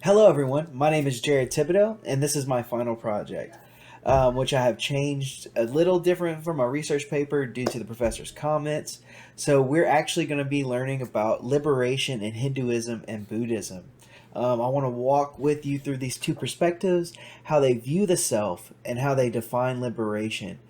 Hello, everyone. My name is Jared Thibodeau, and this is my final project, which I have changed a little different from my research paper due to the professor's comments. So, we're actually going to be learning about liberation in Hinduism and Buddhism. I want to walk with you through these two perspectives, how they view the self, and how they define liberation.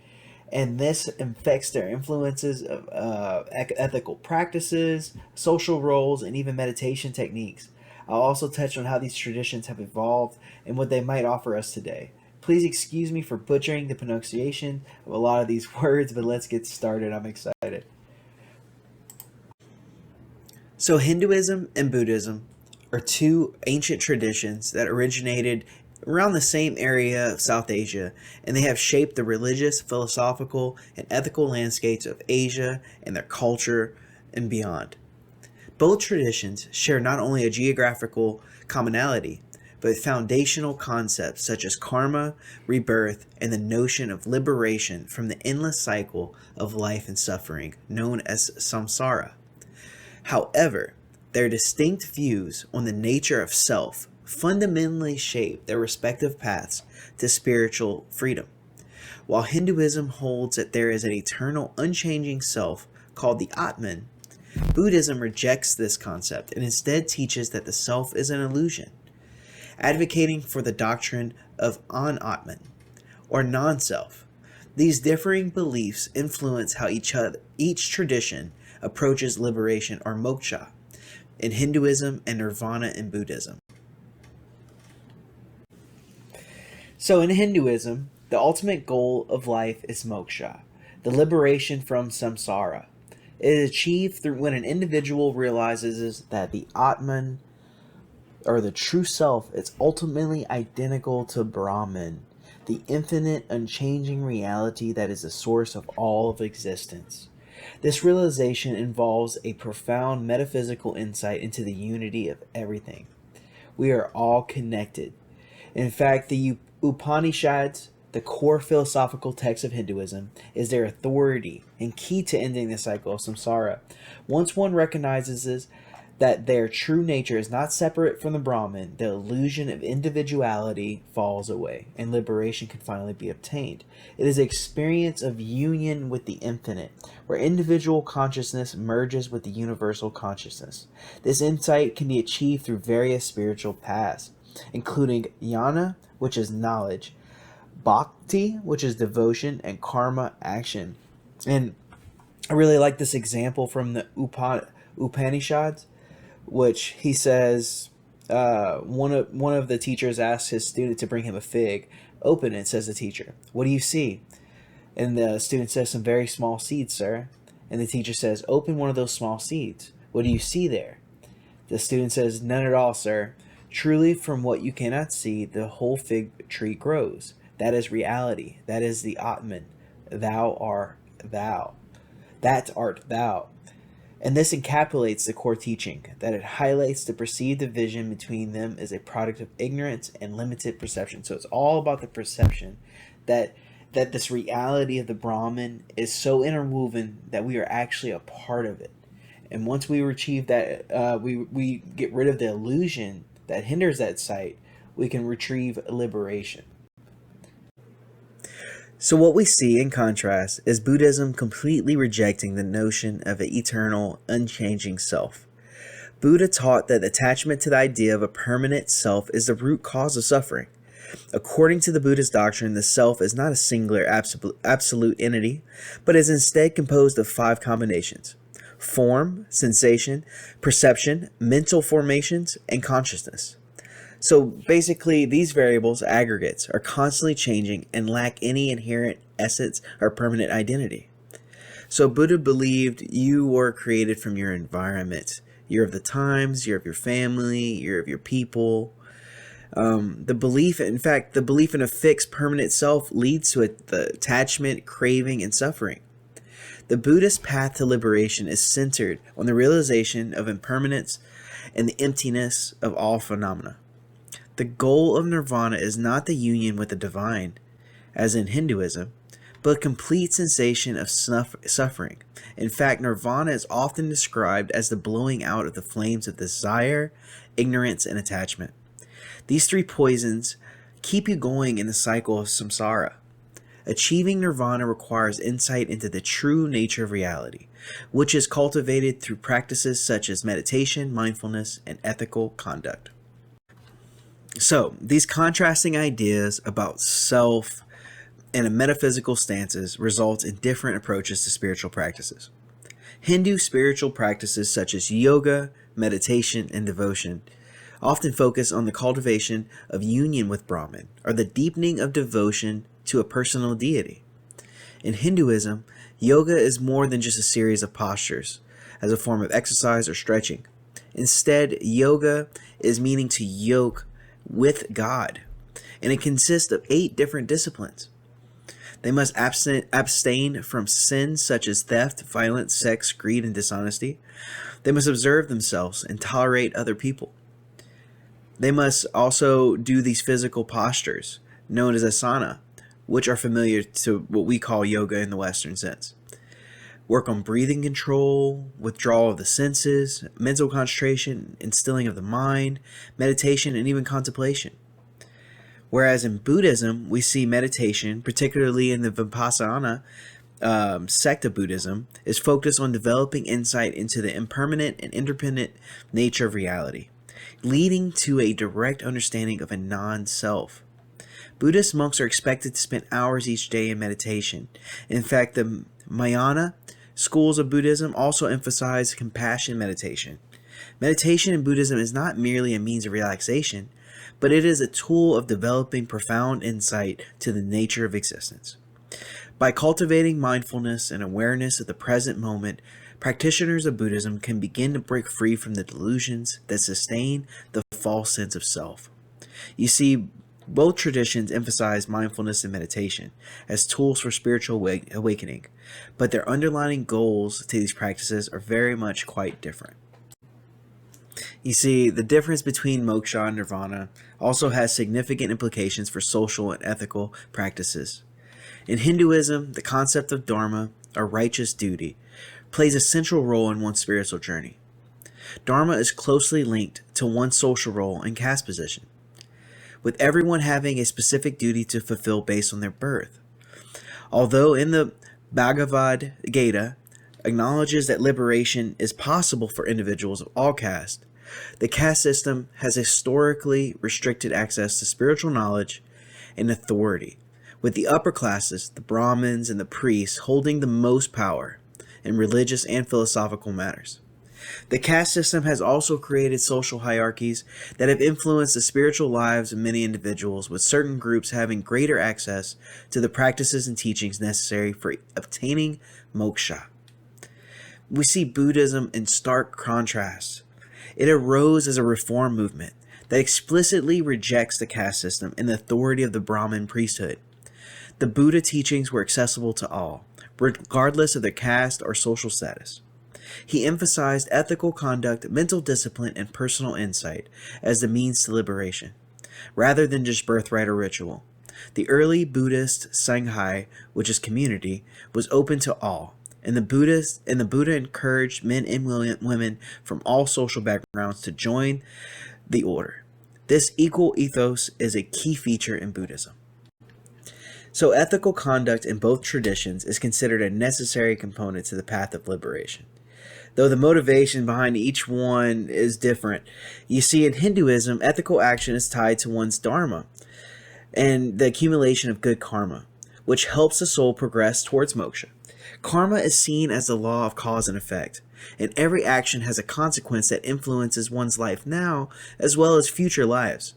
And this affects their influences of ethical practices, social roles, and even meditation techniques. I'll also touch on how these traditions have evolved and what they might offer us today. Please excuse me for butchering the pronunciation of a lot of these words, but let's get started. I'm excited. So, Hinduism and Buddhism are two ancient traditions that originated around the same area of South Asia, and they have shaped the religious, philosophical, and ethical landscapes of Asia and their culture and beyond. Both traditions share not only a geographical commonality, but foundational concepts such as karma, rebirth, and the notion of liberation from the endless cycle of life and suffering known as samsara. However, their distinct views on the nature of self fundamentally shape their respective paths to spiritual freedom. While Hinduism holds that there is an eternal, unchanging self called the Atman, Buddhism rejects this concept and instead teaches that the self is an illusion, advocating for the doctrine of Anatman, or non-self. These differing beliefs influence how each tradition approaches liberation or moksha in Hinduism and nirvana in Buddhism. So in Hinduism, the ultimate goal of life is moksha, the liberation from samsara. It is achieved through when an individual realizes that the Atman, or the true self, is ultimately identical to Brahman, the infinite, unchanging reality that is the source of all of existence. This realization involves a profound metaphysical insight into the unity of everything. We are all connected. In fact, the Upanishads, the core philosophical text of Hinduism, is their authority and key to ending the cycle of samsara. Once one recognizes that their true nature is not separate from the Brahman, the illusion of individuality falls away, and liberation can finally be obtained. It is an experience of union with the infinite, where individual consciousness merges with the universal consciousness. This insight can be achieved through various spiritual paths, including jnana, which is knowledge, bhakti, which is devotion, and karma, action. And I really like this example from the Upanishads, which he says one of the teachers asks his student to bring him a fig. Open it, says the teacher. What do you see? And the student says, some very small seeds, sir. And the teacher says, open one of those small seeds. What do you see there? The student says, none at all, sir. Truly, from what you cannot see, the whole fig tree grows. That is reality. That is the Atman. Thou art thou. That art thou. And this encapsulates the core teaching, that it highlights the perceived division between them as a product of ignorance and limited perception. So it's all about the perception that this reality of the Brahman is so interwoven that we are actually a part of it. And once we achieve that, we get rid of the illusion that hinders that sight, we can retrieve liberation. So what we see in contrast is Buddhism completely rejecting the notion of an eternal, unchanging self. Buddha taught that attachment to the idea of a permanent self is the root cause of suffering. According to the Buddhist doctrine, the self is not a singular absolute entity, but is instead composed of 5 combinations: form, sensation, perception, mental formations, and consciousness. So basically, these variables, aggregates, are constantly changing and lack any inherent essence or permanent identity. So Buddha believed you were created from your environment. You're of the times, you're of your family, you're of your people. The belief in a fixed permanent self leads to the attachment, craving, and suffering. The Buddhist path to liberation is centered on the realization of impermanence and the emptiness of all phenomena. The goal of nirvana is not the union with the divine, as in Hinduism, but a complete cessation of suffering. In fact, nirvana is often described as the blowing out of the flames of desire, ignorance, and attachment. These three poisons keep you going in the cycle of samsara. Achieving nirvana requires insight into the true nature of reality, which is cultivated through practices such as meditation, mindfulness, and ethical conduct. So, these contrasting ideas about self and metaphysical stances result in different approaches to spiritual practices. Hindu spiritual practices such as yoga, meditation, and devotion often focus on the cultivation of union with Brahman, or the deepening of devotion to a personal deity. In Hinduism, yoga is more than just a series of postures as a form of exercise or stretching. Instead, yoga is meaning to yoke with God, and it consists of 8 different disciplines. They must abstain from sins such as theft, violence, sex, greed, and dishonesty. They must observe themselves and tolerate other people. They must also do these physical postures, known as asana, which are familiar to what we call yoga in the Western sense. Work on breathing control, withdrawal of the senses, mental concentration, instilling of the mind, meditation, and even contemplation. Whereas in Buddhism, we see meditation, particularly in the Vipassana sect of Buddhism, is focused on developing insight into the impermanent and independent nature of reality, leading to a direct understanding of a non-self. Buddhist monks are expected to spend hours each day in meditation. In fact, the Mahayana schools of Buddhism also emphasize compassion meditation. Meditation in Buddhism is not merely a means of relaxation, but it is a tool of developing profound insight to the nature of existence. By cultivating mindfulness and awareness of the present moment, practitioners of Buddhism can begin to break free from the delusions that sustain the false sense of self. You see, both traditions emphasize mindfulness and meditation as tools for spiritual awakening, but their underlying goals to these practices are very much quite different. You see, the difference between moksha and nirvana also has significant implications for social and ethical practices. In Hinduism, the concept of dharma, or righteous duty, plays a central role in one's spiritual journey. Dharma is closely linked to one's social role and caste position, with everyone having a specific duty to fulfill based on their birth. Although in the Bhagavad Gita acknowledges that liberation is possible for individuals of all castes, the caste system has historically restricted access to spiritual knowledge and authority, with the upper classes, the Brahmins and the priests, holding the most power in religious and philosophical matters. The caste system has also created social hierarchies that have influenced the spiritual lives of many individuals, with certain groups having greater access to the practices and teachings necessary for obtaining moksha. We see Buddhism in stark contrast. It arose as a reform movement that explicitly rejects the caste system and the authority of the Brahmin priesthood. The Buddha teachings were accessible to all, regardless of their caste or social status. He emphasized ethical conduct, mental discipline, and personal insight as the means to liberation, rather than just birthright or ritual. The early Buddhist Sangha, which is community, was open to all, and the Buddha encouraged men and women from all social backgrounds to join the order. This equal ethos is a key feature in Buddhism. So ethical conduct in both traditions is considered a necessary component to the path of liberation. Though the motivation behind each one is different, you see in Hinduism, ethical action is tied to one's dharma and the accumulation of good karma, which helps the soul progress towards moksha. Karma is seen as the law of cause and effect, and every action has a consequence that influences one's life now as well as future lives.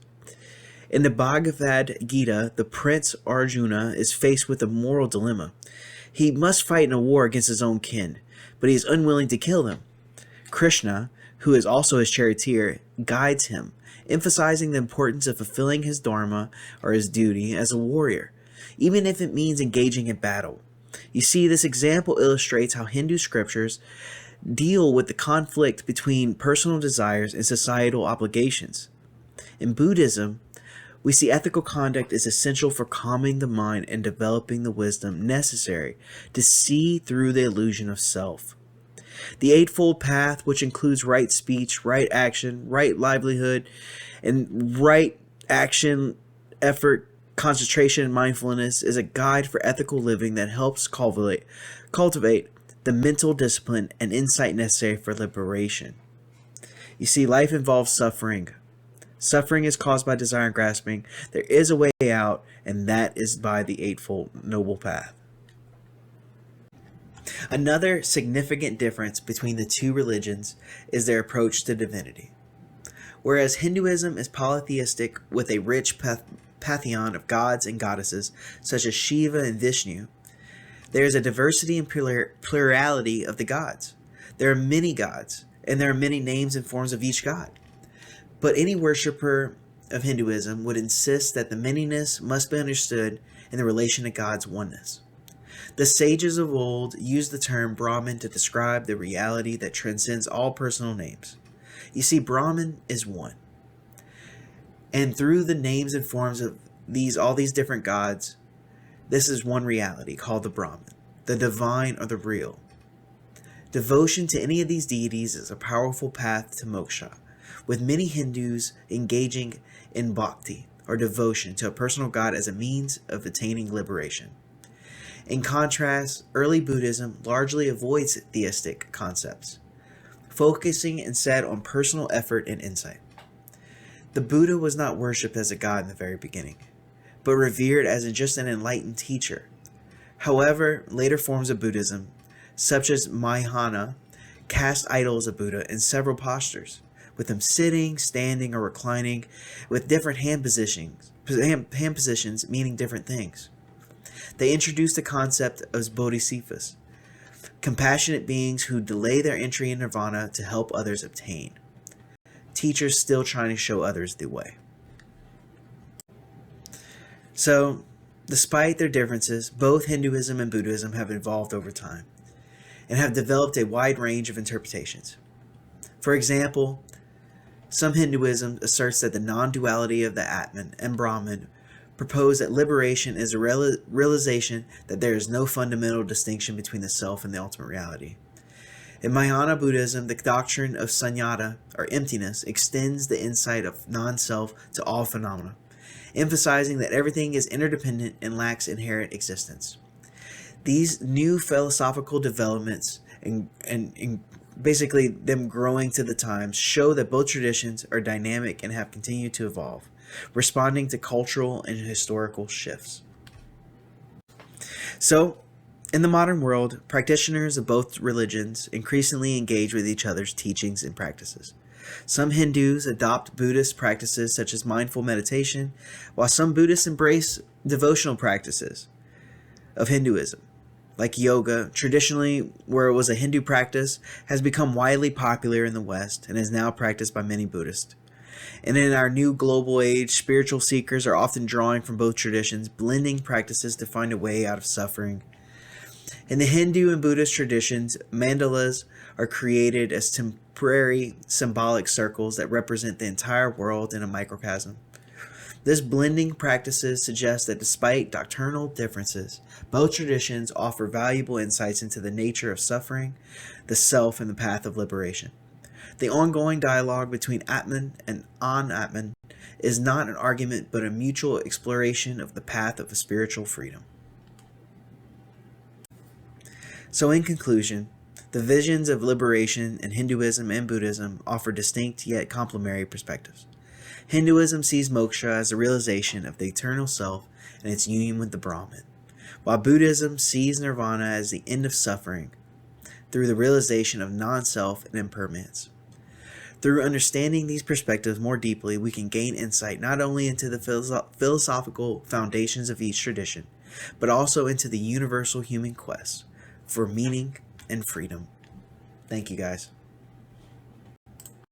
In the Bhagavad Gita, the prince Arjuna is faced with a moral dilemma. He must fight in a war against his own kin, but he is unwilling to kill them. Krishna, who is also his charioteer, guides him, emphasizing the importance of fulfilling his dharma or his duty as a warrior, even if it means engaging in battle. You see, this example illustrates how Hindu scriptures deal with the conflict between personal desires and societal obligations. In Buddhism, we see ethical conduct is essential for calming the mind and developing the wisdom necessary to see through the illusion of self. The Eightfold Path, which includes right speech, right action, right livelihood, and right action, effort, concentration, and mindfulness is a guide for ethical living that helps cultivate the mental discipline and insight necessary for liberation. You see, life involves suffering. Suffering is caused by desire and grasping. There is a way out, and that is by the Eightfold Noble Path. Another significant difference between the two religions is their approach to divinity. Whereas Hinduism is polytheistic with a rich pantheon of gods and goddesses such as Shiva and Vishnu, there is a diversity and plurality of the gods. There are many gods, and there are many names and forms of each god. But any worshiper of Hinduism would insist that the manyness must be understood in the relation to God's oneness. The sages of old used the term Brahman to describe the reality that transcends all personal names. You see, Brahman is one. And through the names and forms of all these different gods, this is one reality called the Brahman, the divine or the real. Devotion to any of these deities is a powerful path to moksha, with many Hindus engaging in bhakti, or devotion to a personal god as a means of attaining liberation. In contrast, early Buddhism largely avoids theistic concepts, focusing instead on personal effort and insight. The Buddha was not worshipped as a god in the very beginning, but revered as just an enlightened teacher. However, later forms of Buddhism, such as Mahayana, cast idols of Buddha in several postures, with him sitting, standing, or reclining, with different hand positions meaning different things. They introduced the concept of bodhisattvas, compassionate beings who delay their entry in nirvana to help others obtain. Teachers still trying to show others the way. So, despite their differences, both Hinduism and Buddhism have evolved over time and have developed a wide range of interpretations. For example, some Hinduism asserts that the non-duality of the Atman and Brahman propose that liberation is a realization that there is no fundamental distinction between the self and the ultimate reality. In Mahayana Buddhism, the doctrine of sunyata, or emptiness, extends the insight of non-self to all phenomena, emphasizing that everything is interdependent and lacks inherent existence. These new philosophical developments and basically them growing to the times show that both traditions are dynamic and have continued to evolve, responding to cultural and historical shifts. So, in the modern world, practitioners of both religions increasingly engage with each other's teachings and practices. Some Hindus adopt Buddhist practices such as mindful meditation, while some Buddhists embrace devotional practices of Hinduism, like yoga, traditionally where it was a Hindu practice, has become widely popular in the West and is now practiced by many Buddhists. And in our new global age, spiritual seekers are often drawing from both traditions, blending practices to find a way out of suffering. In the Hindu and Buddhist traditions, mandalas are created as temporary symbolic circles that represent the entire world in a microcosm. This blending practices suggest that despite doctrinal differences, both traditions offer valuable insights into the nature of suffering, the self, and the path of liberation. The ongoing dialogue between Atman and An-Atman is not an argument but a mutual exploration of the path of spiritual freedom. So in conclusion, the visions of liberation in Hinduism and Buddhism offer distinct yet complementary perspectives. Hinduism sees moksha as a realization of the eternal self and its union with the Brahman, while Buddhism sees nirvana as the end of suffering through the realization of non-self and impermanence. Through understanding these perspectives more deeply, we can gain insight not only into the philosophical foundations of each tradition, but also into the universal human quest for meaning and freedom. Thank you, guys.